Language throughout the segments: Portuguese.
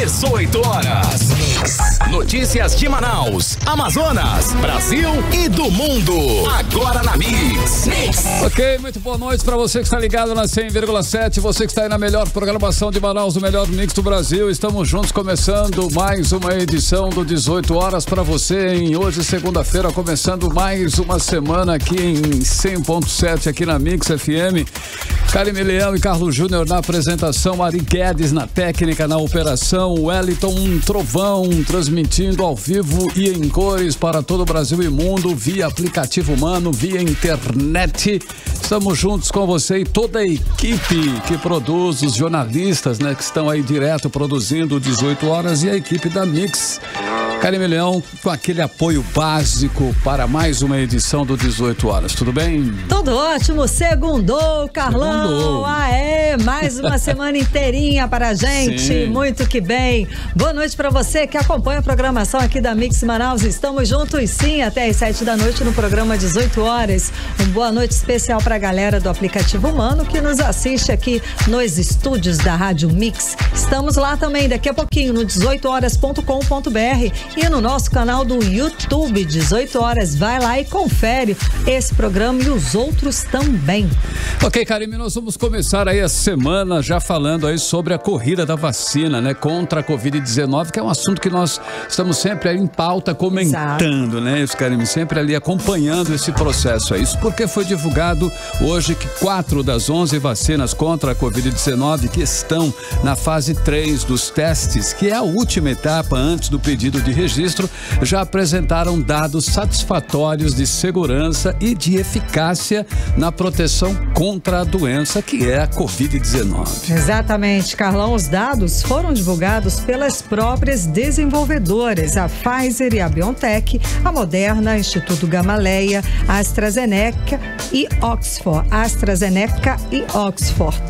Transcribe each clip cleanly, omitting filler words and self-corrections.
18 horas. Notícias de Manaus, Amazonas, Brasil e do mundo. Agora na Mix. Ok, muito boa noite para você que está ligado na 100,7. Você que está aí na melhor programação de Manaus, o melhor mix do Brasil. Estamos juntos começando mais uma edição do 18 horas para você. Hoje, segunda-feira, começando mais uma semana aqui em 100.7 aqui na Mix FM. Karime Leão e Carlos Júnior na apresentação, Ari Guedes na técnica, na operação, Wellington Trovão transmitindo ao vivo e em cores para todo o Brasil e mundo, via aplicativo humano, via internet. Estamos juntos com você e toda a equipe que produz, os jornalistas, né, que estão aí direto produzindo 18 horas e a equipe da Mix. Karime Leão com aquele apoio básico para mais uma edição do 18 horas, tudo bem? Tudo ótimo, segundou, Carlão. Segundou. Aê, mais uma semana inteirinha para a gente, Sim. Muito que bem. Boa noite para você que acompanha a programação aqui da Mix Manaus. Estamos juntos sim, até às 7 da noite no programa 18 horas. Boa noite especial para a galera do aplicativo humano que nos assiste aqui nos estúdios da Rádio Mix. Estamos lá também daqui a pouquinho no 18horas.com.br e no nosso canal do YouTube, 18 horas. Vai lá e confere esse programa e os outros também. Ok, Karime, nós vamos começar aí a semana já falando aí sobre a corrida da vacina, né, contra a Covid-19, que é um assunto que nós estamos sempre aí em pauta comentando, né, Karime, sempre ali acompanhando esse processo aí. Isso porque foi divulgado hoje que 4 das 11 vacinas contra a Covid-19 que estão na fase 3 dos testes, que é a última etapa antes do pedido de registro, já apresentaram dados satisfatórios de segurança e de eficácia na proteção contra a doença que é a Covid-19. Exatamente, Carlão. Os dados foram divulgados pelas próprias desenvolvedoras, a Pfizer e a BioNTech, a Moderna, Instituto Gamaleya, a AstraZeneca e Oxford.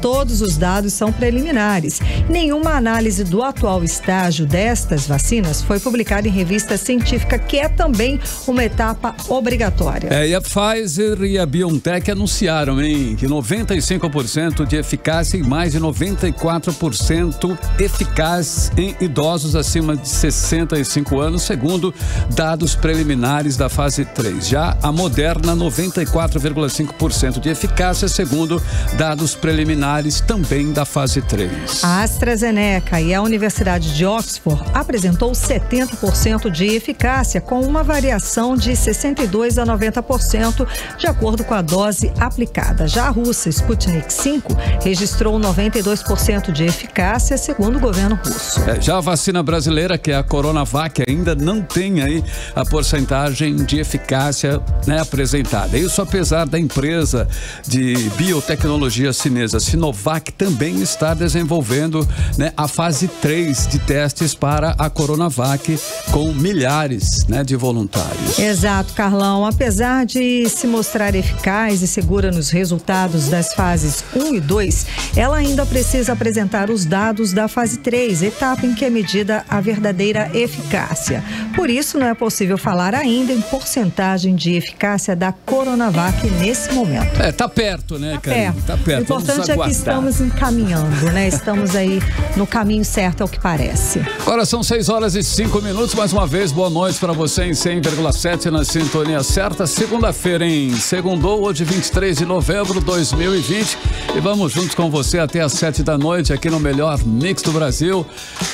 Todos os dados são preliminares. Nenhuma análise do atual estágio destas vacinas foi publicada em revista científica, que é também uma etapa obrigatória. E a Pfizer e a BioNTech anunciaram, que 95% de eficácia e mais de 94% eficaz em idosos acima de 65 anos, segundo dados preliminares da fase 3. Já a Moderna, 94,5% de eficácia, segundo dados preliminares também da fase 3. A AstraZeneca e a Universidade de Oxford apresentou 70% de eficácia, com uma variação de 62% a 90%, de acordo com a dose aplicada. Já a russa Sputnik 5 registrou 92% de eficácia, segundo o governo russo. Já a vacina brasileira, que é a Coronavac, ainda não tem aí a porcentagem de eficácia, né, apresentada. Isso apesar da empresa de biotecnologia chinesa Sinovac também está desenvolvendo, né, a fase 3 de testes para a Coronavac com milhares, né, de voluntários. Exato, Carlão. Apesar de se mostrar eficaz e segura nos resultados das fases 1 e 2, ela ainda precisa apresentar os dados da fase 3, etapa em que é medida a verdadeira eficácia. Por isso, não é possível falar ainda em porcentagem de eficácia da Coronavac nesse momento. Tá perto, né, Karime? Tá perto. O importante é que estamos encaminhando, né? Estamos aí no caminho certo, é o que parece. Agora são 6 horas e 5 minutos. Mais uma vez, boa noite para você em 100,7 na sintonia certa. Segunda-feira, segundou, hoje 23 de novembro de 2020. E vamos juntos com você até às 7 da noite aqui no melhor mix do Brasil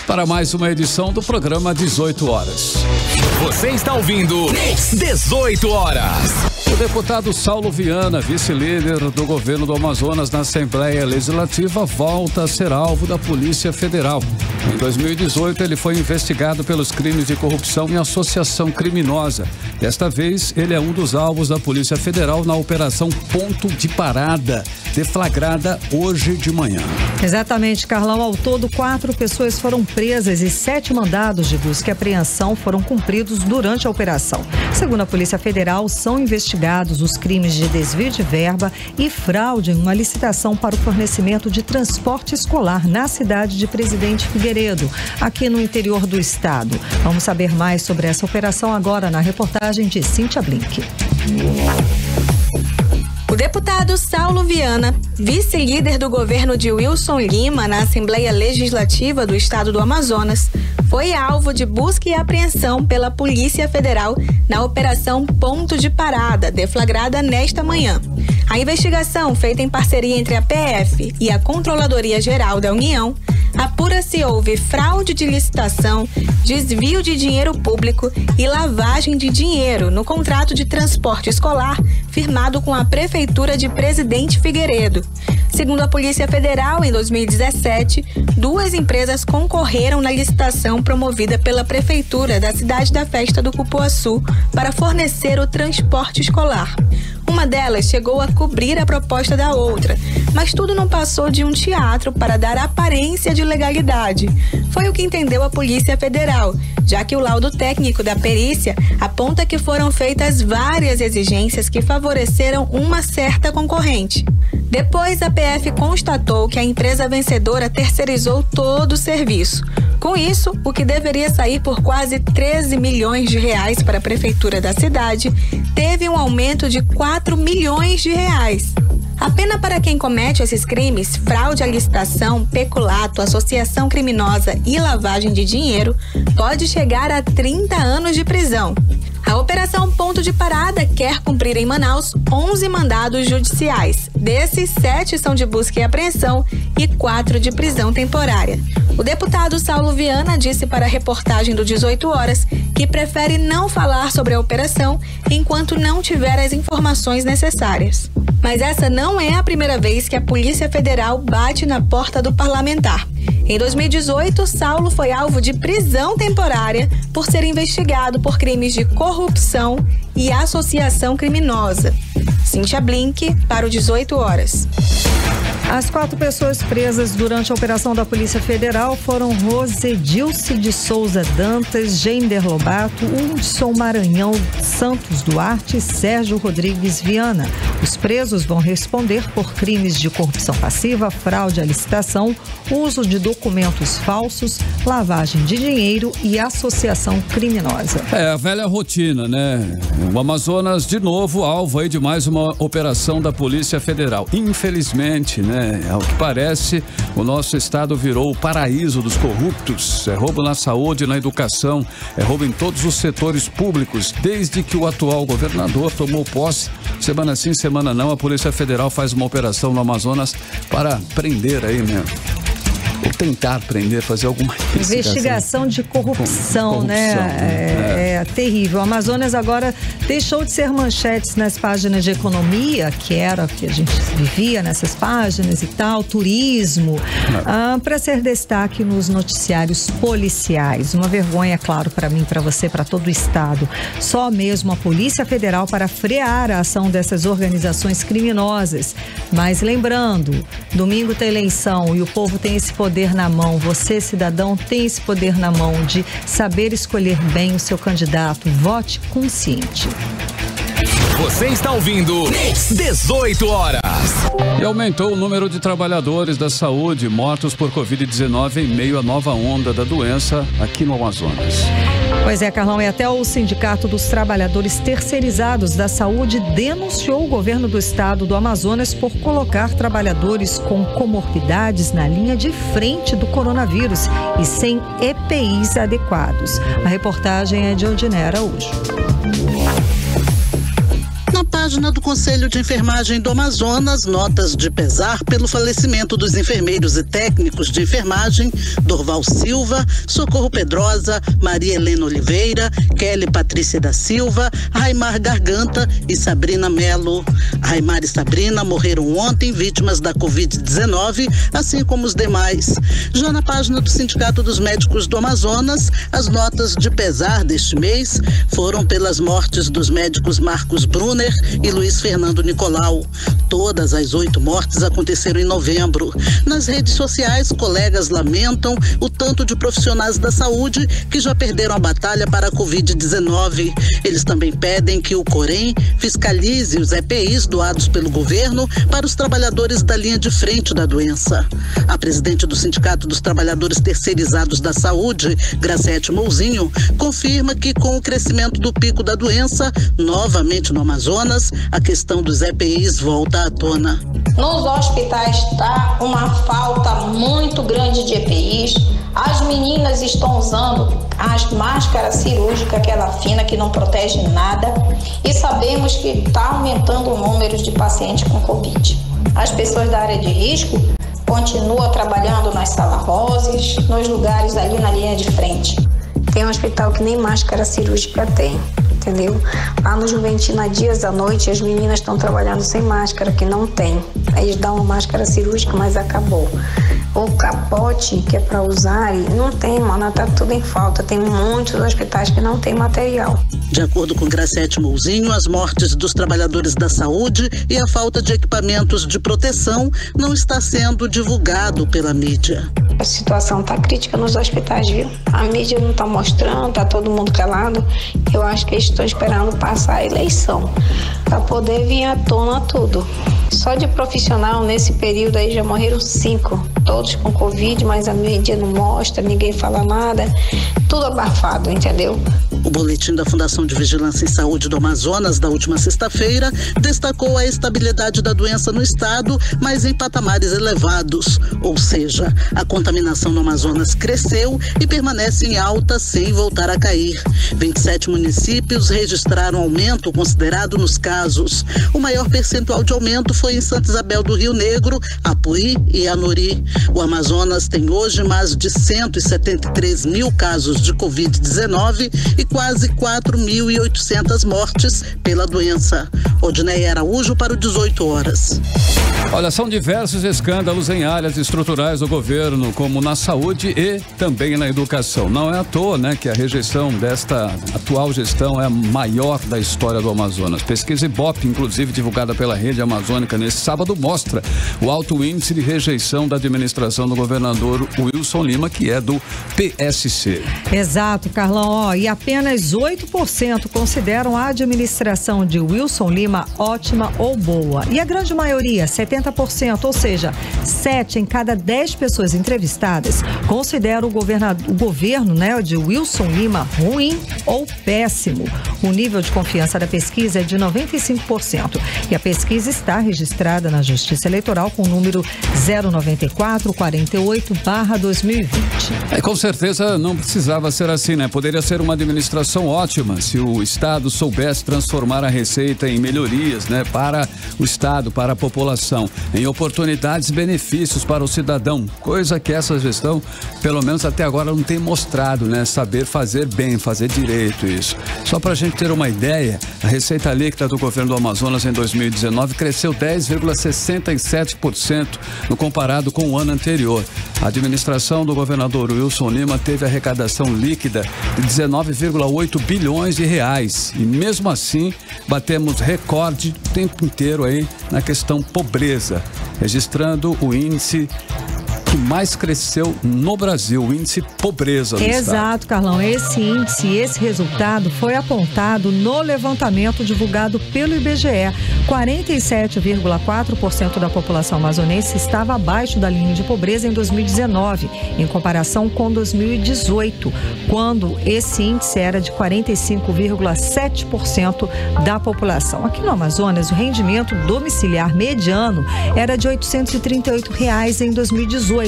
para mais uma edição do programa 18 horas. Você está ouvindo 18 horas. O deputado Saulo Viana, vice-líder do governo do Amazonas na Assembleia Legislativa, volta a ser alvo da Polícia Federal. Em 2018, ele foi investigado pelos crimes de corrupção e associação criminosa. Desta vez, ele é um dos alvos da Polícia Federal na Operação Ponto de Parada, deflagrada hoje de manhã. Exatamente, Carlão. Ao todo, 4 pessoas foram presas e 7 mandados de busca e apreensão foram cumpridos durante a operação. Segundo a Polícia Federal, são investigados os crimes de desvio de verba e fraude em uma licitação para o fornecimento de transporte escolar na cidade de Presidente Figueiredo, aqui no interior do estado. Vamos saber mais sobre essa operação agora na reportagem de Cíntia Blink. deputado Saulo Viana, vice-líder do governo de Wilson Lima na Assembleia Legislativa do Estado do Amazonas, foi alvo de busca e apreensão pela Polícia Federal na Operação Ponto de Parada, deflagrada nesta manhã. A investigação, feita em parceria entre a PF e a Controladoria Geral da União, apura se houve fraude de licitação, desvio de dinheiro público e lavagem de dinheiro no contrato de transporte escolar firmado com a Prefeitura de Presidente Figueiredo. Segundo a Polícia Federal, em 2017, 2 empresas concorreram na licitação promovida pela Prefeitura da cidade da Festa do Cupuaçu para fornecer o transporte escolar. Uma delas chegou a cobrir a proposta da outra, mas tudo não passou de um teatro para dar aparência de legalidade. Foi o que entendeu a Polícia Federal, já que o laudo técnico da perícia aponta que foram feitas várias exigências que favoreceram uma certa concorrente. Depois, a PF constatou que a empresa vencedora terceirizou todo o serviço. Com isso, o que deveria sair por quase 13 milhões de reais para a prefeitura da cidade teve um aumento de 4 milhões de reais. A pena para quem comete esses crimes, fraude à licitação, peculato, associação criminosa e lavagem de dinheiro, pode chegar a 30 anos de prisão. A Operação Ponto de Parada quer cumprir em Manaus 11 mandados judiciais. Desses, 7 são de busca e apreensão e 4 de prisão temporária. O deputado Saulo Viana disse para a reportagem do 18 Horas que prefere não falar sobre a operação enquanto não tiver as informações necessárias. Mas essa não é a primeira vez que a Polícia Federal bate na porta do parlamentar. Em 2018, Saulo foi alvo de prisão temporária por ser investigado por crimes de corrupção e associação criminosa. Cíntia Blink, para o 18 Horas. As 4 pessoas presas durante a operação da Polícia Federal foram Rosedilce de Souza Dantas, Gender Lobato, Hudson Maranhão Santos Duarte e Sérgio Rodrigues Viana. Os presos vão responder por crimes de corrupção passiva, fraude à licitação, uso de documentos falsos, lavagem de dinheiro e associação criminosa. É a velha rotina, né? O Amazonas, de novo, alvo aí de mais uma operação da Polícia Federal. Infelizmente, né? Ao que parece, o nosso estado virou o paraíso dos corruptos. É roubo na saúde, na educação, é roubo em todos os setores públicos. Desde que o atual governador tomou posse, semana sim, semana não, a Polícia Federal faz uma operação no Amazonas para prender aí, né? Ou tentar prender, fazer alguma investigação de corrupção, né? É terrível. O Amazonas agora deixou de ser manchetes nas páginas de economia, que era o que a gente vivia nessas páginas e tal, turismo, para ser destaque nos noticiários policiais. Uma vergonha, claro, para mim, para você, para todo o estado. Só mesmo a Polícia Federal para frear a ação dessas organizações criminosas. Mas lembrando, domingo tem eleição e o povo tem esse poder na mão. Você, cidadão, tem esse poder na mão de saber escolher bem o seu candidato. Vote consciente. Você está ouvindo 18 Horas. E aumentou o número de trabalhadores da saúde mortos por Covid-19 em meio à nova onda da doença aqui no Amazonas. Pois é, Carlão, e até o Sindicato dos Trabalhadores Terceirizados da Saúde denunciou o governo do estado do Amazonas por colocar trabalhadores com comorbidades na linha de frente do coronavírus e sem EPIs adequados. A reportagem é de Odinê Araújo. Na página do Conselho de Enfermagem do Amazonas, notas de pesar pelo falecimento dos enfermeiros e técnicos de enfermagem Dorval Silva, Socorro Pedrosa, Maria Helena Oliveira, Kelly Patrícia da Silva, Raimar Garganta e Sabrina Melo. Raimar e Sabrina morreram ontem vítimas da Covid-19, assim como os demais. Já na página do Sindicato dos Médicos do Amazonas, as notas de pesar deste mês foram pelas mortes dos médicos Marcos Brunner e Luiz Fernando Nicolau. Todas as 8 mortes aconteceram em novembro. Nas redes sociais, colegas lamentam o tanto de profissionais da saúde que já perderam a batalha para a Covid-19. Eles também pedem que o Corém fiscalize os EPIs doados pelo governo para os trabalhadores da linha de frente da doença. A presidente do Sindicato dos Trabalhadores Terceirizados da Saúde, Gracete Mouzinho, confirma que com o crescimento do pico da doença, novamente no Amazonas, vez, a questão dos EPIs volta à tona. Nos hospitais está uma falta muito grande de EPIs. As meninas estão usando as máscaras cirúrgicas, aquela fina que não protege nada. E sabemos que está aumentando o número de pacientes com Covid. As pessoas da área de risco continuam trabalhando nas salas rosas, nos lugares ali na linha de frente. Tem um hospital que nem máscara cirúrgica tem, entendeu? Lá no Juventina Dias à noite, as meninas estão trabalhando sem máscara, que não tem. Eles dão uma máscara cirúrgica, mas acabou. O capote que é para usar, não tem, mano, tá tudo em falta. Tem muitos hospitais que não tem material. De acordo com Graciete Mouzinho, as mortes dos trabalhadores da saúde e a falta de equipamentos de proteção não está sendo divulgado pela mídia. A situação tá crítica nos hospitais, viu? A mídia não tá mostrando, tá todo mundo calado. Eu acho que eles estão esperando passar a eleição para poder vir à tona tudo. Só de profissional nesse período aí já morreram 5, todos com Covid, mas a mídia não mostra, ninguém fala nada, tudo abafado, entendeu? O boletim da Fundação de Vigilância em Saúde do Amazonas, da última sexta-feira, destacou a estabilidade da doença no estado, mas em patamares elevados. Ou seja, a contaminação no Amazonas cresceu e permanece em alta sem voltar a cair. 27 municípios registraram aumento considerado nos casos. O maior percentual de aumento foi em Santa Isabel do Rio Negro, Apuí e Anori. O Amazonas tem hoje mais de 173 mil casos de Covid-19 e quase 4.800 mortes pela doença. Odneia Araújo para o 18 horas. Olha, são diversos escândalos em áreas estruturais do governo, como na saúde e também na educação. Não é à toa, né, que a rejeição desta atual gestão é a maior da história do Amazonas. Pesquisa Ibope, inclusive divulgada pela Rede Amazônica nesse sábado, mostra o alto índice de rejeição da administração do governador Wilson Lima, que é do PSC. Exato, Carlão. E apenas 8% consideram a administração de Wilson Lima ótima ou boa. E a grande maioria, 70%, ou seja, 7 em cada 10 pessoas entrevistadas, consideram o governo, né, de Wilson Lima ruim ou péssimo. O nível de confiança da pesquisa é de 95%. E a pesquisa está registrada na Justiça Eleitoral com o número 09448/2020. Com certeza não precisava ser assim, né? Poderia ser uma administração ótima se o Estado soubesse transformar a receita em melhorias, né? Para o Estado, para a população, em oportunidades e benefícios para o cidadão, coisa que essa gestão, pelo menos até agora, não tem mostrado, né? Saber fazer bem, fazer direito isso. Só para a gente ter uma ideia, a receita líquida do governo do Amazonas em 2019 cresceu 10,67% no comparado com o ano anterior. A administração do governador Wilson Lima teve arrecadação líquida de 19,8 bilhões de reais. E mesmo assim, batemos recorde o tempo inteiro aí na questão pobreza, registrando o índice que mais cresceu no Brasil, o índice pobreza no estado. Exato, Carlão. Esse índice, esse resultado foi apontado no levantamento divulgado pelo IBGE. 47,4% da população amazonense estava abaixo da linha de pobreza em 2019, em comparação com 2018, quando esse índice era de 45,7% da população. Aqui no Amazonas, o rendimento domiciliar mediano era de R$ 838 em 2018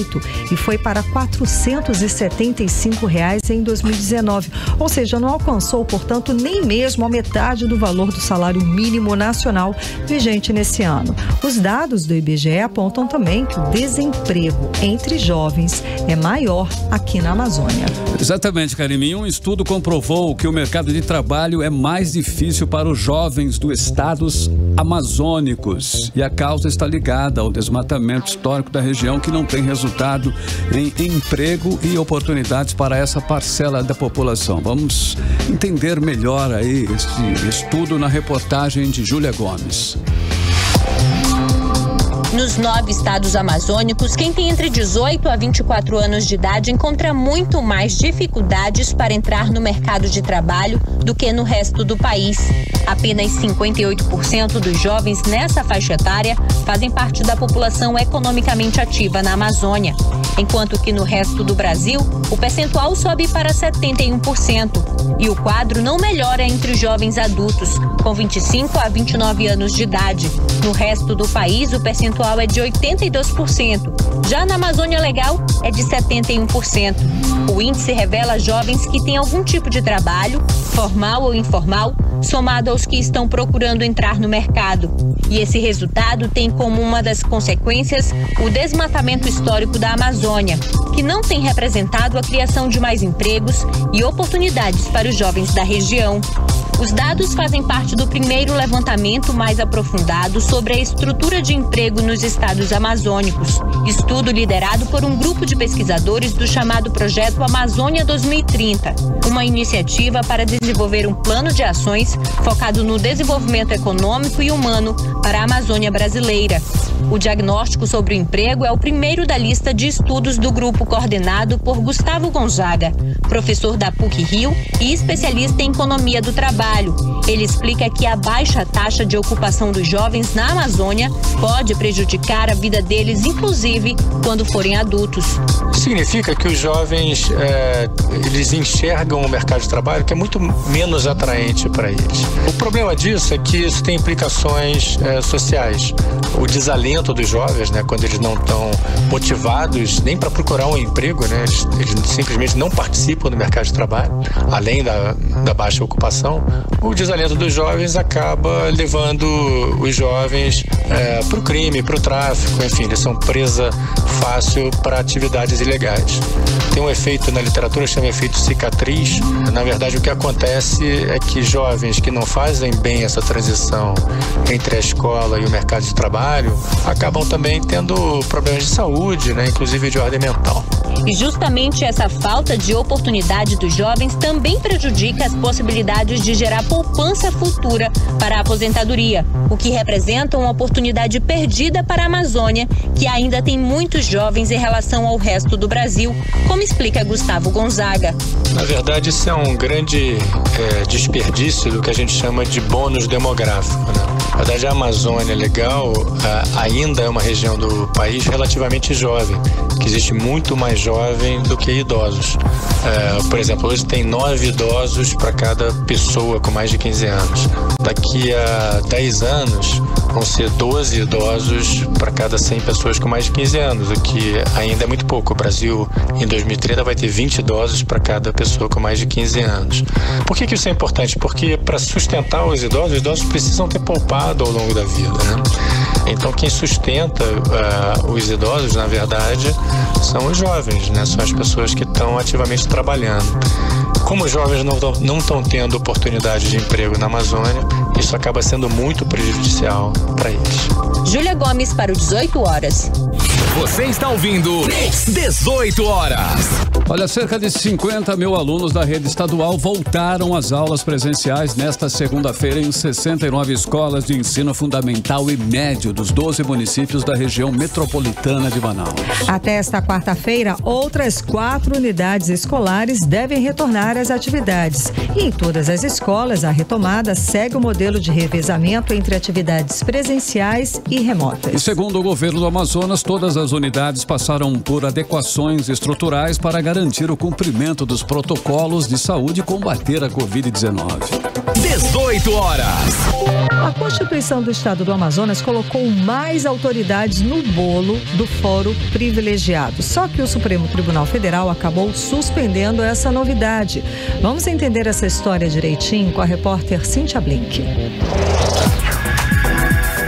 e foi para R$ 475 em 2019. Ou seja, não alcançou, portanto, nem mesmo a metade do valor do salário mínimo nacional vigente nesse ano. Os dados do IBGE apontam também que o desemprego entre jovens é maior aqui na Amazônia. Exatamente, Karime. Um estudo comprovou que o mercado de trabalho é mais difícil para os jovens dos estados amazônicos. E a causa está ligada ao desmatamento histórico da região, que não tem resultado em emprego e oportunidades para essa parcela da população. Vamos entender melhor aí este estudo na reportagem de Júlia Gomes. Nos 9 estados amazônicos, quem tem entre 18 a 24 anos de idade encontra muito mais dificuldades para entrar no mercado de trabalho do que no resto do país. Apenas 58% dos jovens nessa faixa etária fazem parte da população economicamente ativa na Amazônia, enquanto que no resto do Brasil, o percentual sobe para 71%. E o quadro não melhora entre os jovens adultos, com 25 a 29 anos de idade. No resto do país, o percentual é de 82%. Já na Amazônia Legal, é de 71%. O índice revela jovens que têm algum tipo de trabalho, formal ou informal, somado aos que estão procurando entrar no mercado. E esse resultado tem como uma das consequências o desmatamento histórico da Amazônia, que não tem representado a criação de mais empregos e oportunidades para os jovens da região. Os dados fazem parte do primeiro levantamento mais aprofundado sobre a estrutura de emprego nos estados amazônicos. Estudo liderado por um grupo de pesquisadores do chamado Projeto Amazônia 2030, uma iniciativa para desenvolver um plano de ações focado no desenvolvimento econômico e humano para a Amazônia brasileira. O diagnóstico sobre o emprego é o primeiro da lista de estudos do grupo coordenado por Gustavo Gonzaga, professor da PUC-Rio e especialista em economia do trabalho. Ele explica que a baixa taxa de ocupação dos jovens na Amazônia pode prejudicar a vida deles, inclusive quando forem adultos. Significa que os jovens eles enxergam o mercado de trabalho que é muito menos atraente para eles. O problema disso é que isso tem implicações sociais. O desalento dos jovens, né, quando eles não estão motivados nem para procurar um emprego, né, eles simplesmente não participam do mercado de trabalho, além da baixa ocupação. O desalento dos jovens acaba levando os jovens para o crime, para o tráfico, enfim, eles são presa fácil para atividades ilegais. Tem um efeito na literatura que chama efeito cicatriz. Na verdade, o que acontece é que jovens que não fazem bem essa transição entre a escola e o mercado de trabalho acabam também tendo problemas de saúde, né, inclusive de ordem mental. E justamente essa falta de oportunidade dos jovens também prejudica as possibilidades de gerar poupança futura para a aposentadoria, o que representa uma oportunidade perdida para a Amazônia, que ainda tem muitos jovens em relação ao resto do Brasil, como explica Gustavo Gonzaga. Na verdade, isso é um grande desperdício do que a gente chama de bônus demográfico, né? Na verdade, a Amazônia Legal ainda é uma região do país relativamente jovem, que existe muito mais jovem do que idosos. Por exemplo, hoje tem 9 idosos para cada pessoa com mais de 15 anos. Daqui a 10 anos vão ser 12 idosos para cada 100 pessoas com mais de 15 anos, o que ainda é muito pouco. O Brasil, em 2030, vai ter 20 idosos para cada pessoa com mais de 15 anos. Por que isso é importante? Porque para sustentar os idosos precisam ter poupado ao longo da vida, né? Então, quem sustenta os idosos, na verdade, são os jovens, né? São as pessoas que estão ativamente trabalhando. Como os jovens não estão tendo oportunidade de emprego na Amazônia, isso acaba sendo muito prejudicial para eles. Júlia Gomes para o 18 horas. Você está ouvindo 18 horas. Olha, cerca de 50 mil alunos da rede estadual voltaram às aulas presenciais nesta segunda-feira em 69 escolas de ensino fundamental e médio dos 12 municípios da região metropolitana de Manaus. Até esta quarta-feira, outras 4 unidades escolares devem retornar às atividades. E em todas as escolas, a retomada segue o modelo de revezamento entre atividades presenciais e remotas. E segundo o governo do Amazonas, todas as unidades passaram por adequações estruturais para garantir o cumprimento dos protocolos de saúde e combater a Covid-19. 18 horas. A Constituição do Estado do Amazonas colocou mais autoridades no bolo do foro privilegiado. Só que o Supremo Tribunal Federal acabou suspendendo essa novidade. Vamos entender essa história direitinho com a repórter Cíntia Blink.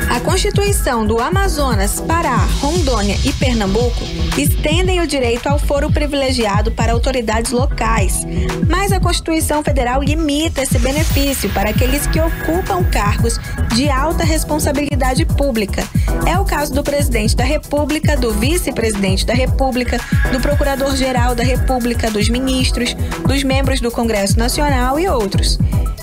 A Constituição do Amazonas, Pará, Rondônia e Pernambuco estendem o direito ao foro privilegiado para autoridades locais, mas a Constituição Federal limita esse benefício para aqueles que ocupam cargos de alta responsabilidade pública. É o caso do presidente da República, do vice-presidente da República, do procurador-geral da República, dos ministros, dos membros do Congresso Nacional e outros.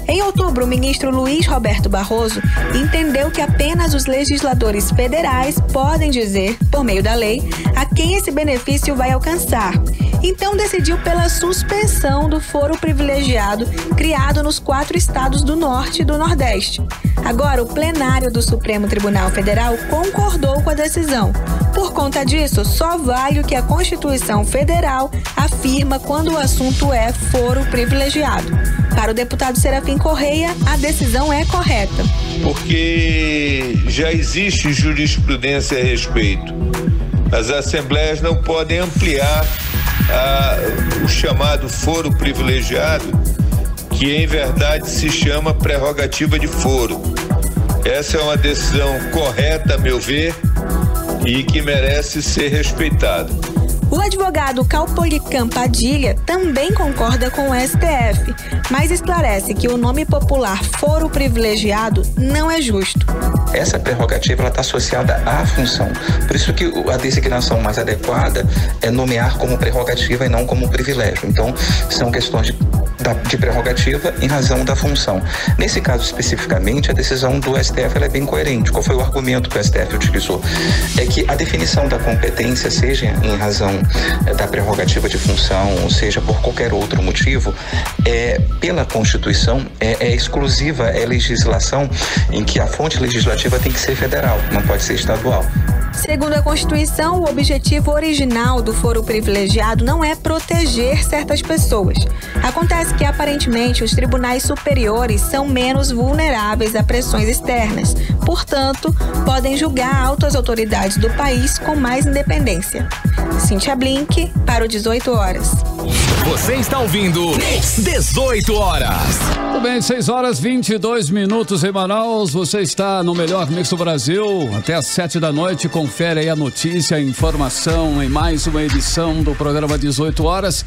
Em outubro, o ministro Luiz Roberto Barroso entendeu que apenas os legisladores federais podem dizer, por meio da lei, a quem esse benefício vai alcançar. E então decidiu pela suspensão do foro privilegiado criado nos 4 estados do Norte e do Nordeste. Agora, o plenário do Supremo Tribunal Federal concordou com a decisão. Por conta disso, só vale o que a Constituição Federal afirma quando o assunto é foro privilegiado. Para o deputado Serafim Correia, a decisão é correta. Porque já existe jurisprudência a respeito. As assembleias não podem ampliar o chamado foro privilegiado, que em verdade se chama prerrogativa de foro. Essa é uma decisão correta, a meu ver, e que merece ser respeitada. O advogado Caupolicán Padilha também concorda com o STF, mas esclarece que o nome popular foro privilegiado não é justo. Essa prerrogativa está associada à função. Por isso que a designação mais adequada é nomear como prerrogativa e não como privilégio. Então, são questões de prerrogativa em razão da função. Nesse caso especificamente, a decisão do STF ela é bem coerente. Qual foi o argumento que o STF utilizou? É que a definição da competência, seja em razão da prerrogativa de função, ou seja, por qualquer outro motivo, pela Constituição, é exclusiva, é legislação em que a fonte legislativa tem que ser federal, não pode ser estadual. Segundo a Constituição, o objetivo original do foro privilegiado não é proteger certas pessoas. Acontece que, aparentemente, os tribunais superiores são menos vulneráveis a pressões externas. Portanto, podem julgar altas autoridades do país com mais independência. Cíntia Blink, para o 18 horas. Você está ouvindo 18 horas. Tudo bem, 6h22 em Manaus. Você está no melhor mix do Brasil. Até às 7 da noite. Confere aí a notícia, a informação em mais uma edição do programa 18 horas.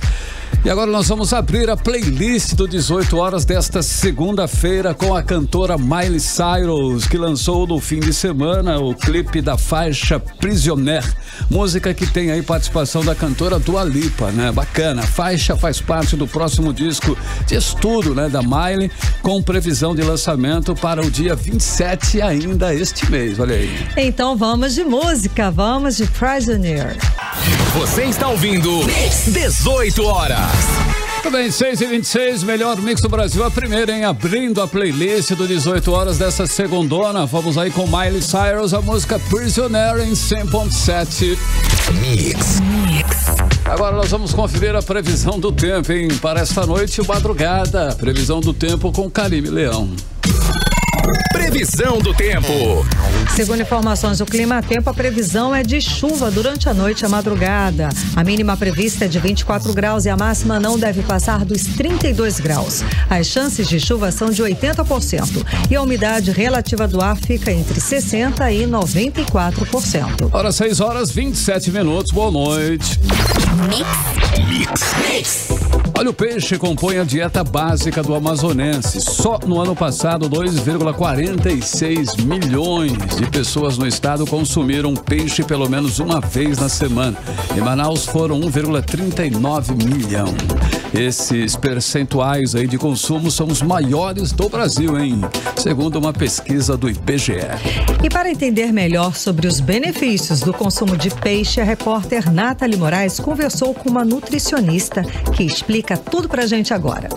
E agora nós vamos abrir a playlist do 18 horas desta segunda-feira com a cantora Miley Cyrus, que lançou no fim de semana o clipe da faixa Prisioner, música que tem aí participação da cantora Dua Lipa, né? Bacana. A faixa faz parte do próximo disco de estudo, né, da Miley, com previsão de lançamento para o dia 27 ainda este mês. Olha aí. Então vamos de música, vamos de Prisoner. Você está ouvindo 18 horas. Tudo bem, 6h26, melhor mix do Brasil, a primeira, hein? Abrindo a playlist do 18 horas dessa segundona. Vamos aí com Miley Cyrus, a música Prisoner em 100.7 Mix. Agora nós vamos conferir a previsão do tempo, hein? Para esta noite, madrugada. Previsão do tempo com Karime Leão. Previsão do tempo. Segundo informações do Clima Tempo, a previsão é de chuva durante a noite e a madrugada. A mínima prevista é de 24 graus e a máxima não deve passar dos 32 graus. As chances de chuva são de 80% e a umidade relativa do ar fica entre 60% e 94%. Ora, 6h27, boa noite. Mix. Olha, o peixe compõe a dieta básica do amazonense. Só no ano passado, 2,46 milhões de pessoas no estado consumiram peixe pelo menos uma vez na semana. Em Manaus foram 1,39 milhão. Esses percentuais aí de consumo são os maiores do Brasil, hein? Segundo uma pesquisa do IBGE. E para entender melhor sobre os benefícios do consumo de peixe, a repórter Nathalie Moraes conversou com uma nutricionista que explica tudo pra gente agora.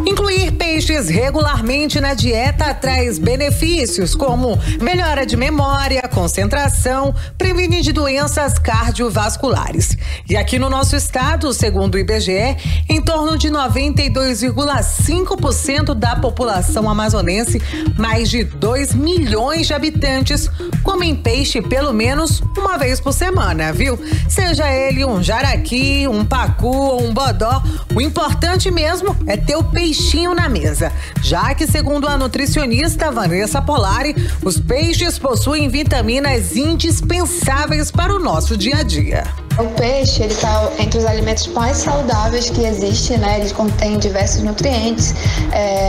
Incluir peixes regularmente na dieta traz benefícios como melhora de memória, concentração, previne de doenças cardiovasculares. E aqui no nosso estado, segundo o IBGE, em torno de 92,5% da população amazonense, mais de 2 milhões de habitantes, comem peixe pelo menos uma vez por semana, viu? Seja ele um jaraqui, um pacu ou um bodó, o importante mesmo é ter o peixinho na mesa, já que, segundo a nutricionista Vanessa Polari, os peixes possuem vitaminas indispensáveis para o nosso dia a dia. O peixe, ele está entre os alimentos mais saudáveis que existe, né? Ele contém diversos nutrientes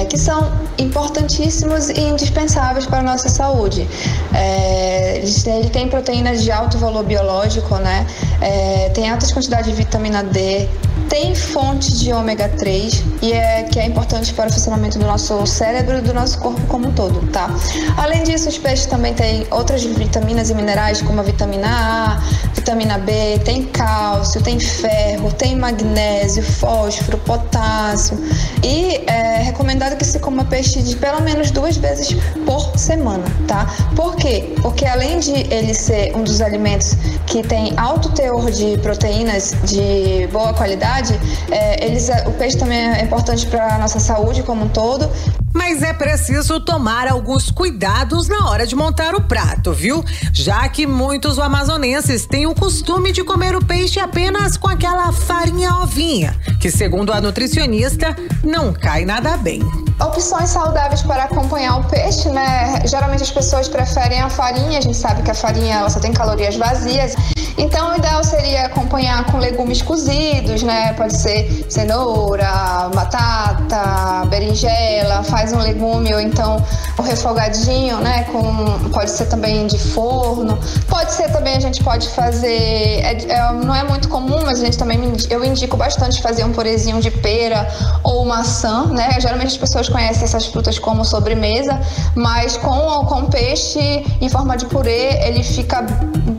que são importantíssimos e indispensáveis para a nossa saúde. Ele tem proteínas de alto valor biológico, né? Tem altas quantidades de vitamina D, tem fonte de ômega 3 e que é importante para o funcionamento do nosso cérebro e do nosso corpo como um todo, tá? Além disso, os peixes também têm outras vitaminas e minerais, como a vitamina A, vitamina B, tem cálcio, tem ferro, tem magnésio, fósforo, potássio. E é recomendado que se coma peixe de pelo menos 2 vezes por semana, tá? Por quê? Porque além de ele ser um dos alimentos que tem alto teor de proteínas de boa qualidade, o peixe também é importante para a nossa saúde como um todo. Mas é preciso tomar alguns cuidados na hora de montar o prato, viu? Já que muitos amazonenses têm o costume de comer o peixe apenas com aquela farinha ovinha, que segundo a nutricionista, não cai nada bem. Opções saudáveis para acompanhar o peixe, né? Geralmente as pessoas preferem a farinha, a gente sabe que a farinha ela só tem calorias vazias. Então o ideal seria acompanhar com legumes cozidos, né? Pode ser cenoura, batata, berinjela, faz um legume ou então o refogadinho, né? Pode ser também de forno. Pode ser também, a gente pode fazer, não é muito comum, mas eu indico bastante fazer um purezinho de pera ou maçã, né? Geralmente as pessoas conhecem essas frutas como sobremesa, mas com peixe em forma de purê, ele fica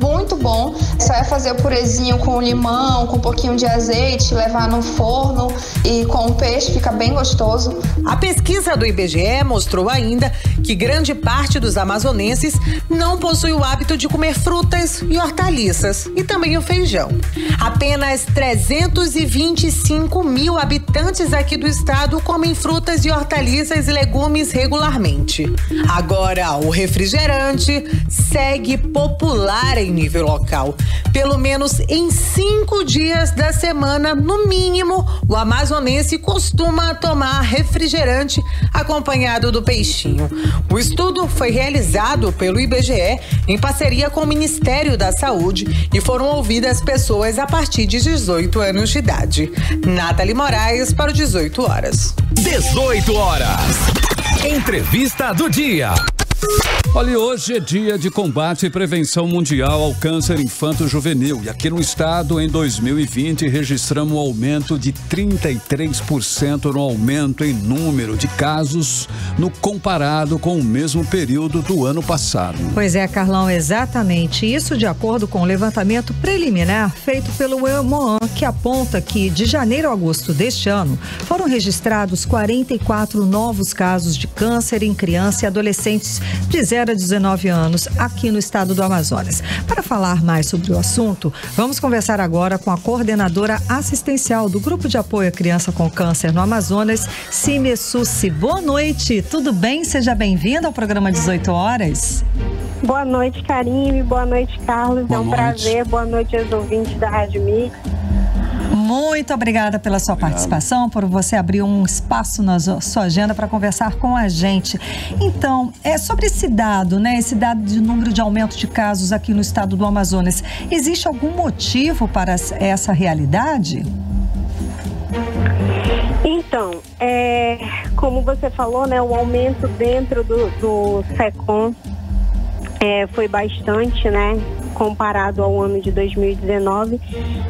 muito bom. Só é fazer o purezinho com limão, com um pouquinho de azeite, levar no forno e com o peixe fica bem gostoso. A pesquisa do IBGE mostrou ainda que grande parte dos amazonenses não possui o hábito de comer frutas e hortaliças e também o feijão. Apenas 325 mil habitantes aqui do estado comem frutas e hortaliças e legumes regularmente. Agora, o refrigerante segue popular em nível local. Pelo menos em 5 dias da semana, no mínimo, o amazonense costuma tomar refrigerante acompanhado do peixinho. O estudo foi realizado pelo IBGE em parceria com o Ministério da Saúde e foram ouvidas pessoas a partir de 18 anos de idade. Nathalie Moraes para o 18 horas. 18 horas. Entrevista do dia. Olha, hoje é dia de combate e prevenção mundial ao câncer infanto-juvenil. E aqui no estado, em 2020, registramos um aumento de 33% no aumento em número de casos no comparado com o mesmo período do ano passado. Pois é, Carlão, exatamente. Isso de acordo com o levantamento preliminar feito pelo Hemoan, que aponta que de janeiro a agosto deste ano foram registrados 44 novos casos de câncer em criança e adolescentes de 0 a 19 anos aqui no estado do Amazonas. Para falar mais sobre o assunto, vamos conversar agora com a coordenadora assistencial do Grupo de Apoio à Criança com Câncer no Amazonas, Cime Sussi. Boa noite, tudo bem? Seja bem-vinda ao programa 18 horas. Boa noite, Karine. Boa noite, Carlos. Boa noite. Prazer. Boa noite aos ouvintes da Rádio Mix. Muito obrigada pela sua participação, por você abrir um espaço na sua agenda para conversar com a gente. Então, sobre esse dado, né? Esse dado de número de aumento de casos aqui no estado do Amazonas, existe algum motivo para essa realidade? Então, como você falou, né? O aumento dentro do SECOM foi bastante, né? Comparado ao ano de 2019,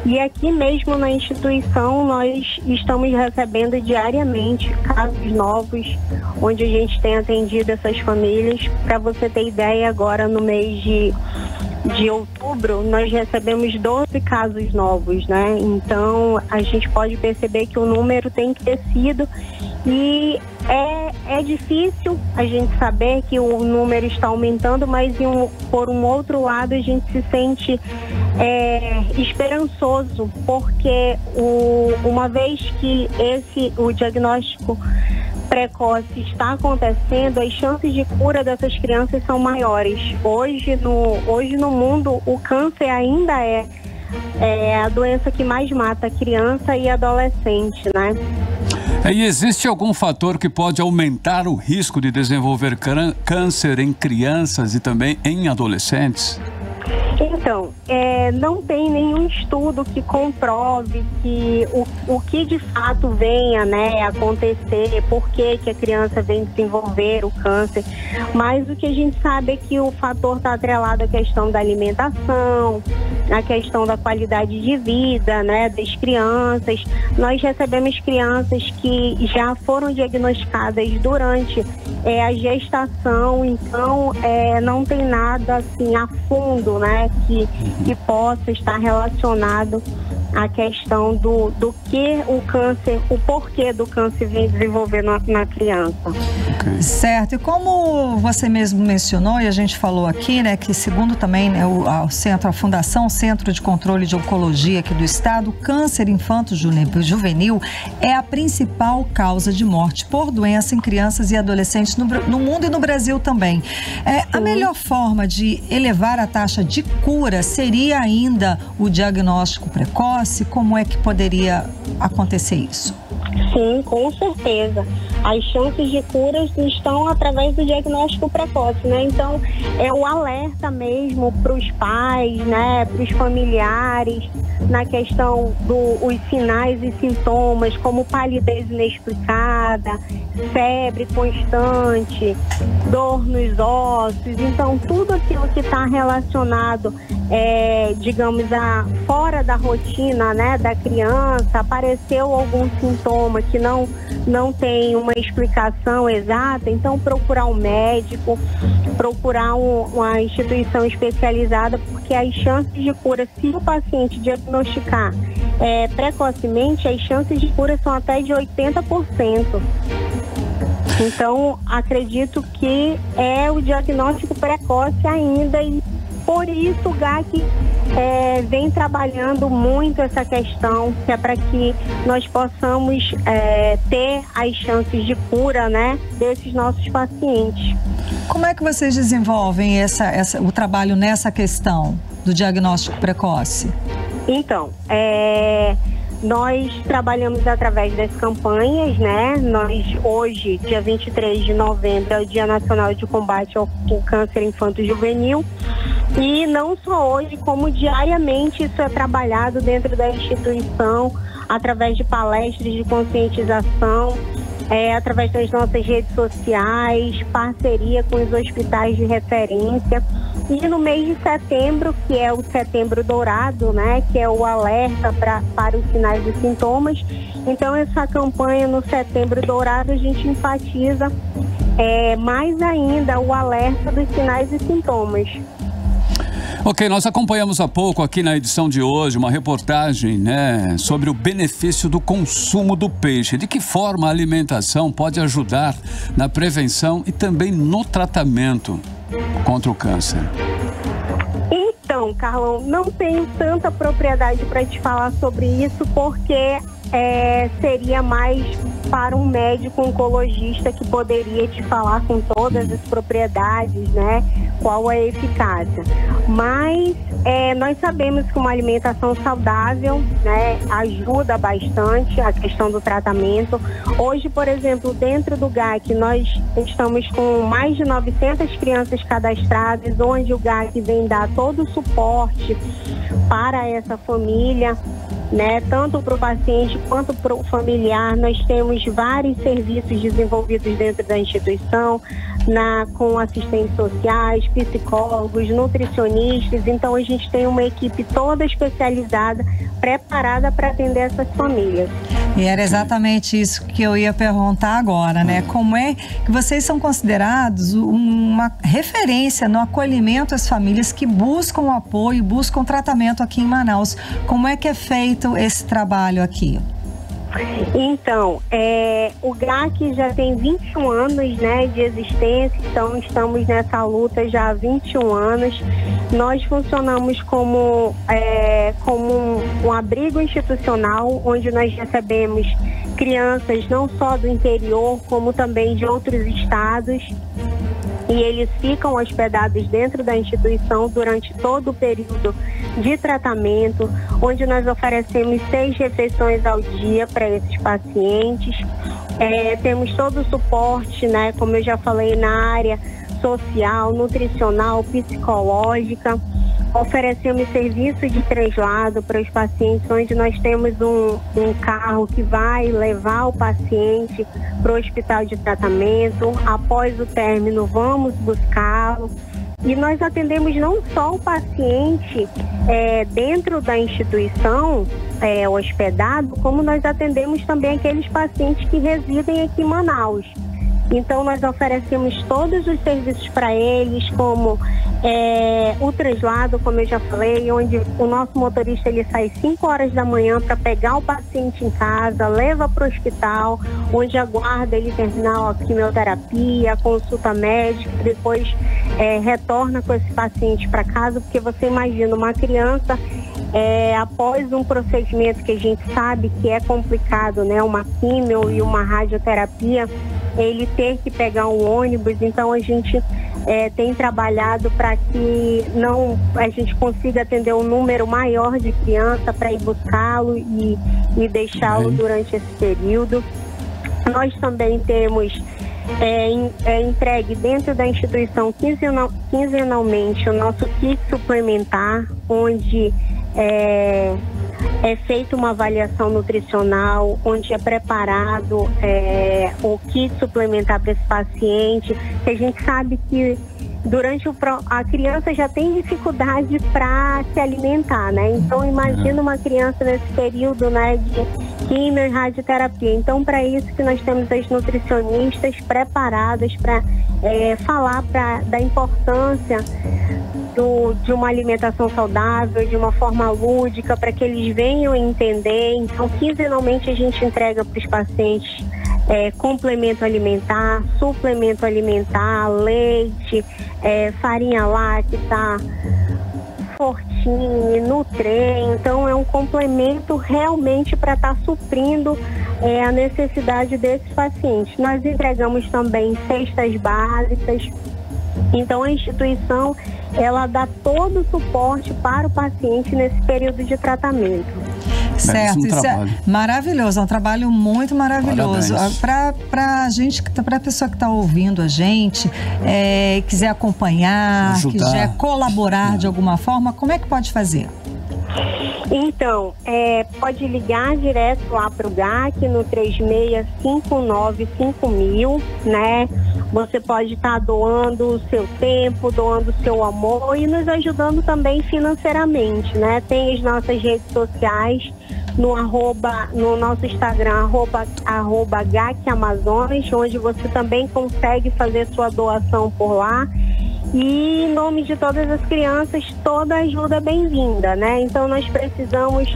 e aqui mesmo na instituição nós estamos recebendo diariamente casos novos, onde a gente tem atendido essas famílias. Para você ter ideia, agora no mês de outubro nós recebemos 12 casos novos, né? Então a gente pode perceber que o número tem crescido e é difícil a gente saber que o número está aumentando, mas por um outro lado a gente se sente esperançoso, porque uma vez que o diagnóstico precoce está acontecendo, as chances de cura dessas crianças são maiores. Hoje no mundo o câncer ainda é a doença que mais mata a criança e adolescente, né? E existe algum fator que pode aumentar o risco de desenvolver câncer em crianças e também em adolescentes? Então, não tem nenhum estudo que comprove que o que de fato venha, né, acontecer, por que a criança vem desenvolver o câncer, mas o que a gente sabe é que o fator está atrelado à questão da alimentação, à questão da qualidade de vida, né, das crianças. Nós recebemos crianças que já foram diagnosticadas durante a gestação, então não tem nada assim a fundo, né, que possa estar relacionado à questão do que o câncer, o porquê do câncer vem desenvolver na criança. Okay. Certo, e como você mesmo mencionou e a gente falou aqui, né, que segundo também, né, a Fundação Centro de Controle de Oncologia aqui do Estado, o câncer infanto-juvenil é a principal causa de morte por doença em crianças e adolescentes no mundo e no Brasil também. A melhor forma de elevar a taxa de cura seria ainda o diagnóstico precoce? Como é que poderia acontecer isso? Sim, com certeza. As chances de curas estão através do diagnóstico precoce, né? Então, é o alerta mesmo para os pais, né? Para os familiares, na questão dos sinais e sintomas, como palidez inexplicada, febre constante, dor nos ossos. Então, tudo aquilo que está relacionado, digamos, fora da rotina, né, da criança, apareceu algum sintoma que não tem uma explicação exata, então procurar um médico, procurar uma instituição especializada, porque as chances de cura, se o paciente diagnosticar precocemente, as chances de cura são até de 80%. Então, acredito que é o diagnóstico precoce ainda, e por isso o GAC vem trabalhando muito essa questão, que é para que nós possamos ter as chances de cura, né, desses nossos pacientes. Como é que vocês desenvolvem o trabalho nessa questão do diagnóstico precoce? Então, nós trabalhamos através das campanhas, né? Nós, hoje, dia 23 de novembro, é o Dia Nacional de Combate ao Câncer Infanto-Juvenil. E não só hoje, como diariamente isso é trabalhado dentro da instituição, através de palestras de conscientização, através das nossas redes sociais, parceria com os hospitais de referência. E no mês de setembro, que é o Setembro Dourado, né, que é o alerta para os sinais e sintomas. Então, essa campanha no Setembro Dourado, a gente enfatiza mais ainda o alerta dos sinais e sintomas. Ok, nós acompanhamos há pouco aqui na edição de hoje uma reportagem, né, sobre o benefício do consumo do peixe. De que forma a alimentação pode ajudar na prevenção e também no tratamento contra o câncer? Então, Carlão, não tenho tanta propriedade para te falar sobre isso, porque seria mais para um médico oncologista que poderia te falar com todas as propriedades, né? Qual a eficácia. Mas nós sabemos que uma alimentação saudável, né, ajuda bastante a questão do tratamento. Hoje, por exemplo, dentro do GAC, nós estamos com mais de 900 crianças cadastradas, onde o GAC vem dar todo o suporte para essa família, né, tanto para o paciente quanto para o familiar. Nós temos vários serviços desenvolvidos dentro da instituição, com assistentes sociais, psicólogos, nutricionistas. Então, a gente tem uma equipe toda especializada, preparada para atender essas famílias. E era exatamente isso que eu ia perguntar agora, né? Como é que vocês são considerados uma referência no acolhimento às famílias que buscam apoio, buscam tratamento aqui em Manaus? Como é que é feito esse trabalho aqui? Então, o GAC já tem 21 anos, né, de existência, então estamos nessa luta já há 21 anos. Nós funcionamos como um abrigo institucional, onde nós recebemos crianças não só do interior, como também de outros estados. E eles ficam hospedados dentro da instituição durante todo o período de tratamento, onde nós oferecemos 6 refeições ao dia para esses pacientes. Temos todo o suporte, né, como eu já falei, na área social, nutricional, psicológica. Oferecemos serviço de translado para os pacientes, onde nós temos um carro que vai levar o paciente para o hospital de tratamento. Após o término, vamos buscá-lo. E nós atendemos não só o paciente dentro da instituição hospedado, como nós atendemos também aqueles pacientes que residem aqui em Manaus. Então, nós oferecemos todos os serviços para eles, como o translado, como eu já falei, onde o nosso motorista ele sai 5 horas da manhã para pegar o paciente em casa, leva para o hospital, onde aguarda ele terminar a quimioterapia, a consulta médica, depois retorna com esse paciente para casa, porque você imagina uma criança após um procedimento que a gente sabe que é complicado, né, uma quimio e uma radioterapia, ele ter que pegar um ônibus. Então a gente tem trabalhado para que a gente consiga atender um número maior de criança para ir buscá-lo e deixá-lo durante esse período. Nós também temos entregue dentro da instituição quinzenalmente o nosso kit suplementar, onde é feita uma avaliação nutricional, onde é preparado o kit suplementar para esse paciente, que a gente sabe que a criança já tem dificuldade para se alimentar, né? Então imagina uma criança nesse período, né, de quimio e radioterapia. Então, para isso que nós temos as nutricionistas preparadas para falar da importância de uma alimentação saudável, de uma forma lúdica, para que eles venham entender. Então, quinzenalmente a gente entrega para os pacientes complemento alimentar, suplemento alimentar, leite, farinha láctea, Fortini, Nutrem. Então é um complemento realmente para estar suprindo a necessidade desses pacientes. Nós entregamos também cestas básicas. Então a instituição ela dá todo o suporte para o paciente nesse período de tratamento. Certo, isso é maravilhoso, é um trabalho muito maravilhoso. Para a pessoa que está ouvindo a gente, quiser acompanhar, quiser colaborar de alguma forma, como é que pode fazer? Então, pode ligar direto lá para o GAC no 36595000, né? Você pode estar doando o seu tempo, doando o seu amor e nos ajudando também financeiramente, né? Tem as nossas redes sociais no nosso Instagram, @GAC Amazonas, onde você também consegue fazer sua doação por lá. E em nome de todas as crianças, toda ajuda é bem-vinda, né? Então nós precisamos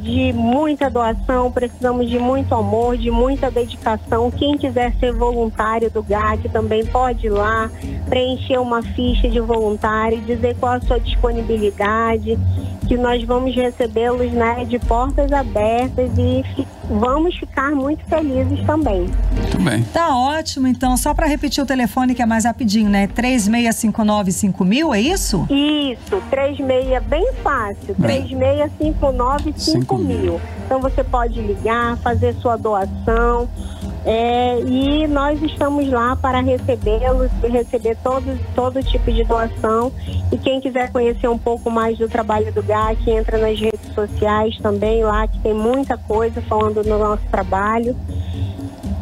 de muita doação, precisamos de muito amor, de muita dedicação. Quem quiser ser voluntário do GAC também pode ir lá, preencher uma ficha de voluntário, dizer qual a sua disponibilidade, que nós vamos recebê-los, né, de portas abertas e vamos ficar muito felizes também. Muito bem. Tá ótimo, então, só para repetir o telefone que é mais rapidinho, né? 36595000, é isso? Isso, 36, bem fácil, 36595000. Então você pode ligar, fazer sua doação. E nós estamos lá para recebê-los e receber todo tipo de doação. E quem quiser conhecer um pouco mais do trabalho do GAC, entra nas redes sociais também, lá que tem muita coisa falando do nosso trabalho.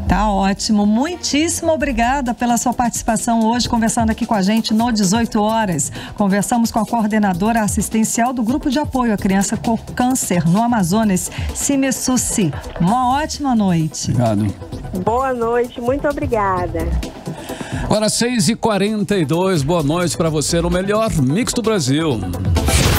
Tá ótimo, muitíssimo obrigada pela sua participação hoje, conversando aqui com a gente no 18 horas. Conversamos com a coordenadora assistencial do Grupo de Apoio à Criança com Câncer no Amazonas, Cime Suci. Uma ótima noite. Obrigado. Boa noite, muito obrigada. Agora 6h42, boa noite para você no melhor Mix do Brasil.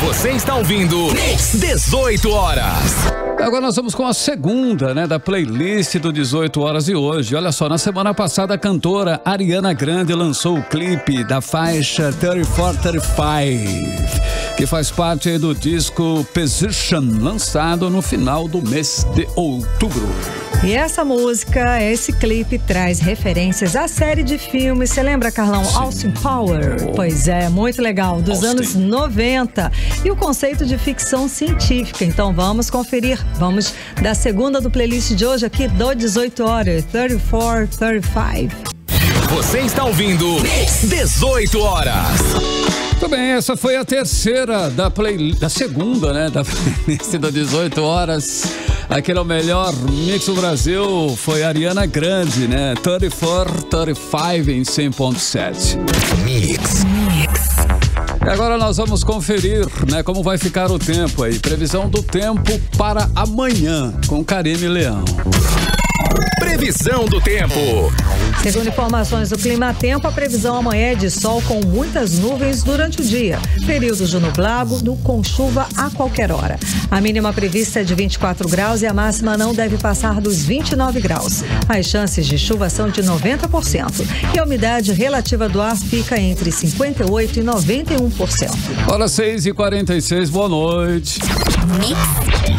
Você está ouvindo Mix 18 horas. Agora nós vamos com a segunda, né, da playlist do 18 horas de hoje. Olha só, na semana passada a cantora Ariana Grande lançou o clipe da faixa 3435, que faz parte aí do disco Position, lançado no final do mês de outubro. E essa música, esse clipe traz referências à série de filmes. Você lembra, Carlão? Sim. Austin Power. Pois é, muito legal, dos anos 90. E o conceito de ficção científica. Então vamos conferir. Vamos da segunda do playlist de hoje aqui do 18 horas, 3435. Você está ouvindo Mix 18 horas. Muito bem, essa foi a terceira da segunda, né? Da playlist das 18 horas. Aquele é o melhor Mix do Brasil. Foi a Ariana Grande, né? 34, 35 em 100.7. Mix. E agora nós vamos conferir, né, como vai ficar o tempo aí. Previsão do tempo para amanhã, com Karine Leão. Previsão do tempo. Segundo informações do Clima Tempo, a previsão amanhã é de sol com muitas nuvens durante o dia. Períodos de nublado com chuva a qualquer hora. A mínima prevista é de 24 graus e a máxima não deve passar dos 29 graus. As chances de chuva são de 90% e a umidade relativa do ar fica entre 58% e 91%. Hora 6h46, boa noite.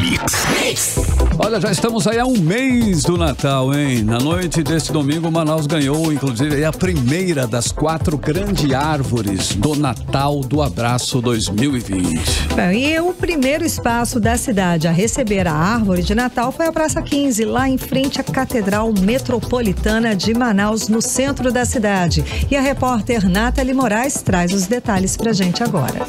Mix. Olha, já estamos aí há um mês do Natal, hein? Na noite deste domingo, Manaus ganhou, inclusive, a primeira das 4 grandes árvores do Natal do Abraço 2020. E o primeiro espaço da cidade a receber a árvore de Natal foi a Praça 15, lá em frente à Catedral Metropolitana de Manaus, no centro da cidade. E a repórter Nathalie Moraes traz os detalhes pra gente agora.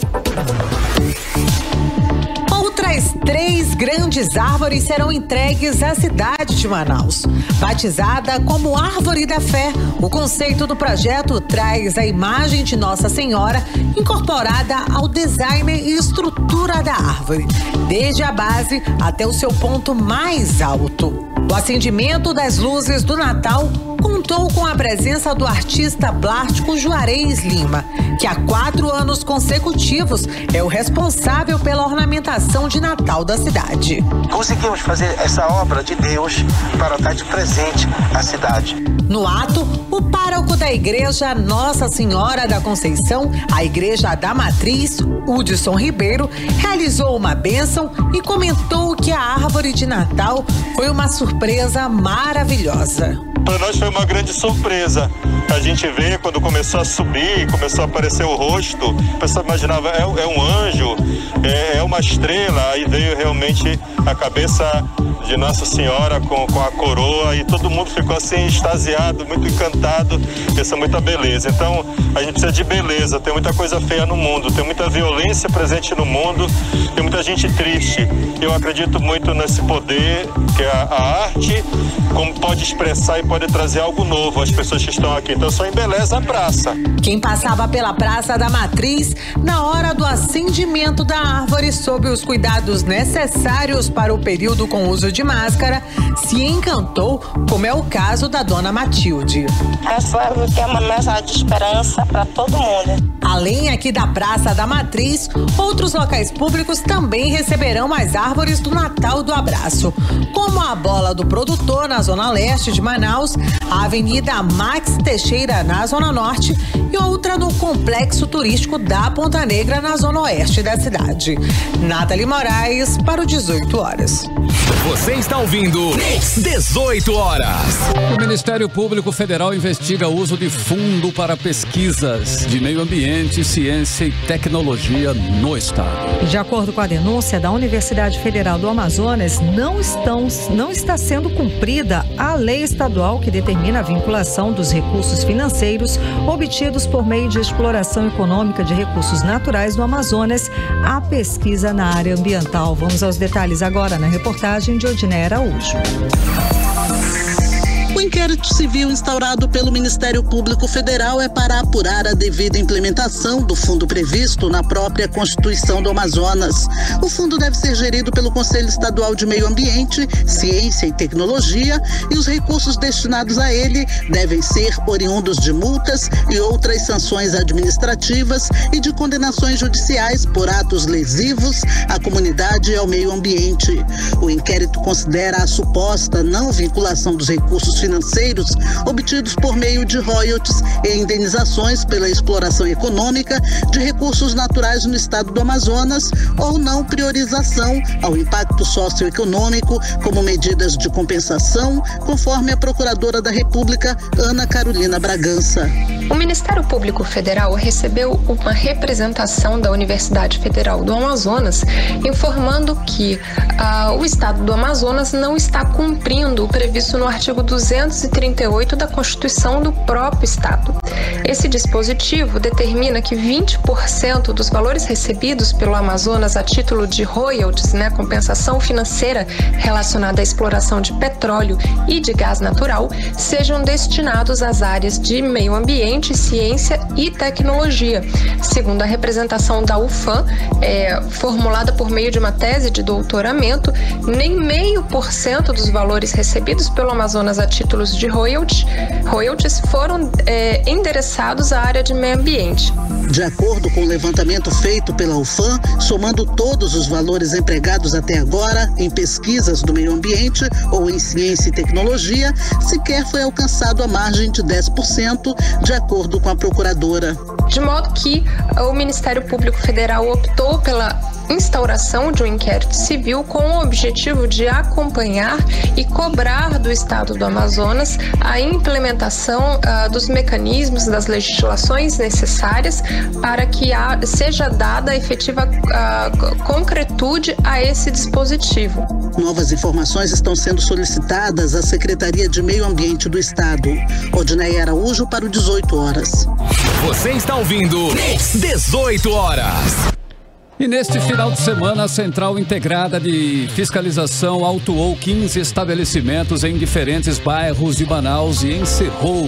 Outras 3 grandes árvores serão entregues à cidade de Manaus. Batizada como Árvore da Fé, o conceito do projeto traz a imagem de Nossa Senhora incorporada ao design e estrutura da árvore, desde a base até o seu ponto mais alto. O acendimento das luzes do Natal contou com a presença do artista plástico Juarez Lima, que há 4 anos consecutivos é o responsável pela ornamentação de Natal da cidade. Conseguimos fazer essa obra de Deus para estar de presente à cidade. No ato, o pároco da igreja Nossa Senhora da Conceição, a Igreja da Matriz, Hudson Ribeiro, realizou uma bênção e comentou que a árvore de Natal foi uma surpresa maravilhosa. Para nós foi uma grande surpresa. A gente vê quando começou a subir, começou a aparecer o rosto, a pessoa imaginava, é um anjo, é uma estrela, aí veio realmente a cabeça de Nossa Senhora com a coroa e todo mundo ficou assim extasiado, muito encantado, essa muita beleza. Então a gente precisa de beleza, tem muita coisa feia no mundo, tem muita violência presente no mundo, tem muita gente triste. Eu acredito muito nesse poder que a arte, como pode expressar e pode trazer algo novo às pessoas que estão aqui. Então só embeleza a praça. Quem passava pela Praça da Matriz, na hora do acendimento da árvore, sob os cuidados necessários para o período com uso de máscara, se encantou, como é o caso da dona Matilde. Essa árvore é uma mensagem de esperança para todo mundo. Além aqui da Praça da Matriz, outros locais públicos também receberão as árvores do Natal do Abraço, como a Bola do Produtor, na Zona Leste de Manaus, a Avenida Max Teixeira, na Zona Norte, e outra no Complexo Turístico da Ponta Negra, na Zona Oeste da cidade. Nathalie Moraes, para o 18 horas. Você está ouvindo 18 horas. O Ministério Público Federal investiga o uso de fundo para pesquisas de meio ambiente, ciência e tecnologia no estado. De acordo com a denúncia da Universidade Federal do Amazonas, não está sendo cumprida a lei estadual que determina a vinculação dos recursos financeiros obtidos por meio de exploração econômica de recursos naturais do Amazonas à pesquisa na área ambiental. Vamos aos detalhes agora na reportagem de Odiné Araújo. O inquérito civil instaurado pelo Ministério Público Federal é para apurar a devida implementação do fundo previsto na própria Constituição do Amazonas. O fundo deve ser gerido pelo Conselho Estadual de Meio Ambiente, Ciência e Tecnologia e os recursos destinados a ele devem ser oriundos de multas e outras sanções administrativas e de condenações judiciais por atos lesivos à comunidade e ao meio ambiente. O inquérito considera a suposta não vinculação dos recursos financeiros obtidos por meio de royalties e indenizações pela exploração econômica de recursos naturais no estado do Amazonas ou não priorização ao impacto socioeconômico como medidas de compensação, conforme a Procuradora da República, Ana Carolina Bragança. O Ministério Público Federal recebeu uma representação da Universidade Federal do Amazonas informando que o estado do Amazonas não está cumprindo o previsto no artigo 200 238 da Constituição do próprio Estado. Esse dispositivo determina que 20% dos valores recebidos pelo Amazonas a título de royalties, compensação financeira relacionada à exploração de petróleo e de gás natural, sejam destinados às áreas de meio ambiente, ciência e tecnologia. Segundo a representação da UFAM, formulada por meio de uma tese de doutoramento, nem 0,5% dos valores recebidos pelo Amazonas a títulos de royalties foram endereçados à área de meio ambiente. De acordo com o levantamento feito pela UFAM, somando todos os valores empregados até agora em pesquisas do meio ambiente ou em ciência e tecnologia, sequer foi alcançado a margem de 10%, de acordo com a procuradora. De modo que o Ministério Público Federal optou pela instauração de um inquérito civil com o objetivo de acompanhar e cobrar do Estado do Amazonas a implementação dos mecanismos, das legislações necessárias para que seja dada a efetiva concretude a esse dispositivo. Novas informações estão sendo solicitadas à Secretaria de Meio Ambiente do Estado. Odinei Araújo para o 18 horas. Você está ouvindo 18 horas. E neste final de semana, a Central Integrada de Fiscalização autuou 15 estabelecimentos em diferentes bairros de Manaus e encerrou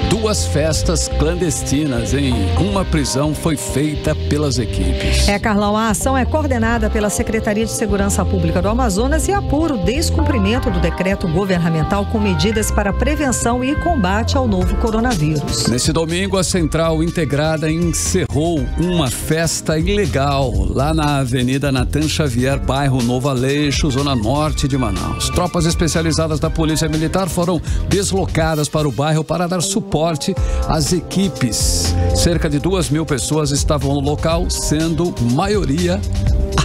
2 festas clandestinas uma prisão foi feita pelas equipes. Carlão, a ação é coordenada pela Secretaria de Segurança Pública do Amazonas e apura o descumprimento do decreto governamental com medidas para prevenção e combate ao novo coronavírus. Nesse domingo, a Central Integrada encerrou uma festa ilegal lá na Avenida Natan Xavier, bairro Novo Aleixo, zona norte de Manaus. Tropas especializadas da Polícia Militar foram deslocadas para o bairro para dar suporte às equipes. Cerca de 2.000 pessoas estavam no local, sendo maioria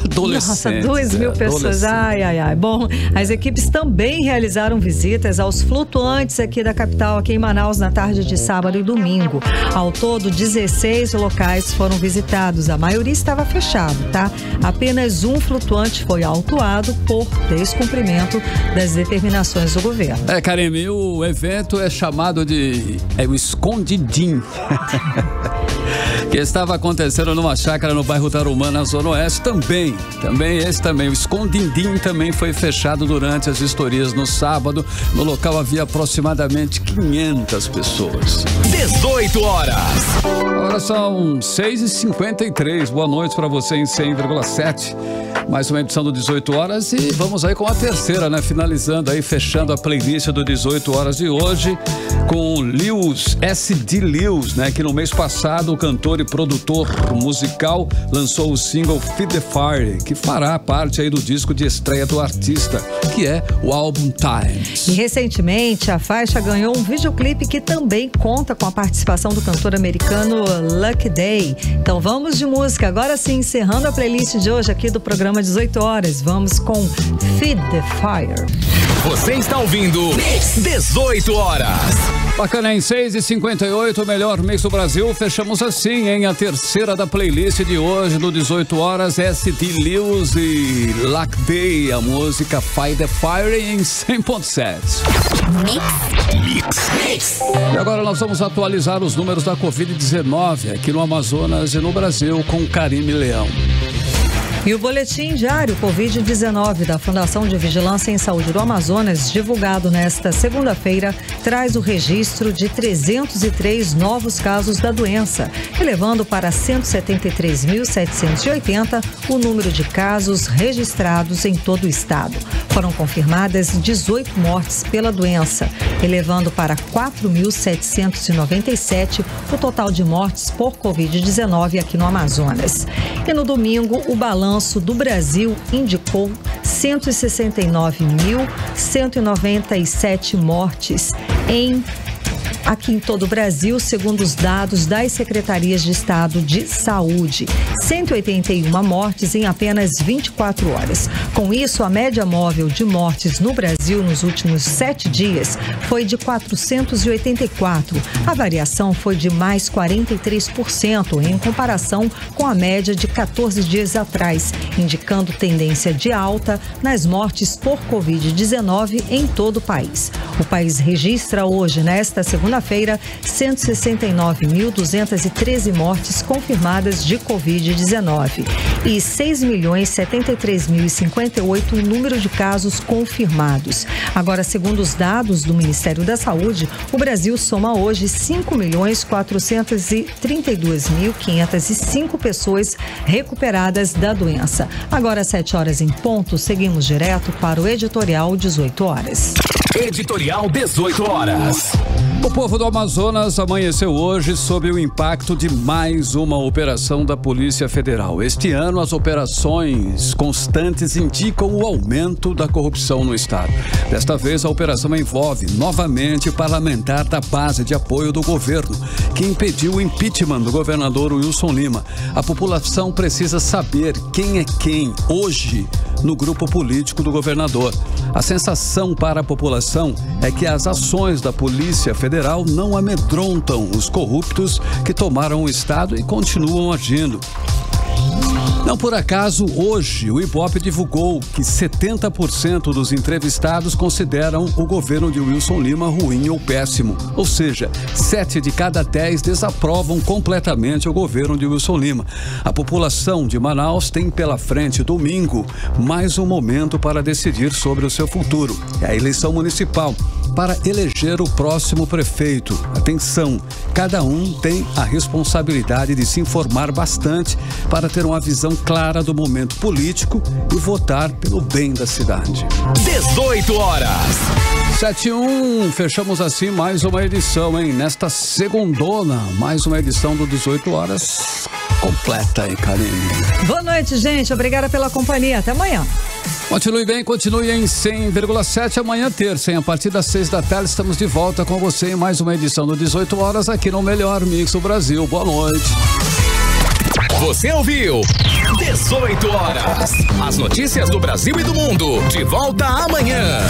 adolescentes. Nossa, 2.000 pessoas. Ai. Bom, as equipes também realizaram visitas aos flutuantes aqui da capital, aqui em Manaus, na tarde de sábado e domingo. Ao todo, 16 locais foram visitados. A maioria estava fechado, tá? Apenas um flutuante foi autuado por descumprimento das determinações do governo. Karime, o evento é chamado de o Escondidim. Que estava acontecendo numa chácara no bairro Tarumã, na Zona Oeste, também, o Escondindim também foi fechado durante as vistorias no sábado. No local havia aproximadamente 500 pessoas. 18 horas. Agora são 6h53. Boa noite para você em 100,7. Mais uma edição do 18 horas e vamos aí com a terceira, finalizando aí, fechando a playlist do 18 horas de hoje com Lewis, S.D. Lewis, que no mês passado o cantor e produtor musical lançou o single Feed the Fire, que fará parte aí do disco de estreia do artista, que é o álbum Times. E recentemente a faixa ganhou um videoclipe que também conta com a participação do cantor americano Lucky Day. Então vamos de música, agora sim, encerrando a playlist de hoje aqui do programa 18 horas, vamos com Feed the Fire. Você está ouvindo 18 horas. Bacana, em 6h58, o melhor mix do Brasil. Fechamos assim, a terceira da playlist de hoje, do 18 horas, S.D. Lewis e Lucky Day, a música Feed the Fire em 100.7. Mix. E agora nós vamos atualizar os números da Covid-19 aqui no Amazonas e no Brasil com Karime Leão. E o boletim diário Covid-19 da Fundação de Vigilância em Saúde do Amazonas, divulgado nesta segunda-feira, traz o registro de 303 novos casos da doença, elevando para 173.780 o número de casos registrados em todo o estado. Foram confirmadas 18 mortes pela doença, elevando para 4.797 o total de mortes por Covid-19 aqui no Amazonas. E no domingo, o balanço do Brasil indicou 169.197 mortes em aqui em todo o Brasil, segundo os dados das Secretarias de Estado de Saúde. 181 mortes em apenas 24 horas. Com isso, a média móvel de mortes no Brasil nos últimos 7 dias foi de 484. A variação foi de mais 43% em comparação com a média de 14 dias atrás, indicando tendência de alta nas mortes por Covid-19 em todo o país. O país registra hoje, nesta segunda-feira, 169.213 mortes confirmadas de Covid-19 e 6.073.058 o número de casos confirmados. Agora, segundo os dados do Ministério da Saúde, o Brasil soma hoje 5.432.505 pessoas recuperadas da doença. Agora, às 7 horas em ponto, seguimos direto para o Editorial 18 horas. Editorial 18 horas. O povo do Amazonas amanheceu hoje sob o impacto de mais uma operação da Polícia Federal. Este ano, as operações constantes indicam o aumento da corrupção no estado. Desta vez, a operação envolve novamente parlamentar da base de apoio do governo, que impediu o impeachment do governador Wilson Lima. A população precisa saber quem é quem hoje no grupo político do governador. A sensação para a população é que as ações da Polícia Federal não amedrontam os corruptos que tomaram o estado e continuam agindo. Não por acaso, hoje, o Ibope divulgou que 70% dos entrevistados consideram o governo de Wilson Lima ruim ou péssimo. Ou seja, 7 de cada 10 desaprovam completamente o governo de Wilson Lima. A população de Manaus tem pela frente, domingo, mais um momento para decidir sobre o seu futuro. É a eleição municipal para eleger o próximo prefeito. Atenção, cada um tem a responsabilidade de se informar bastante para ter uma visão clara do momento político e votar pelo bem da cidade. 18 horas. 7:01, fechamos assim mais uma edição, hein? Nesta segundona, mais uma edição do 18 horas completa, hein, Karine? Boa noite, gente. Obrigada pela companhia. Até amanhã. Continue bem, continue em 100,7 amanhã terça, hein? A partir das 6 da tarde estamos de volta com você em mais uma edição do 18 horas aqui no Melhor Mix do Brasil. Boa noite. Você ouviu 18 horas. As notícias do Brasil e do mundo. De volta amanhã.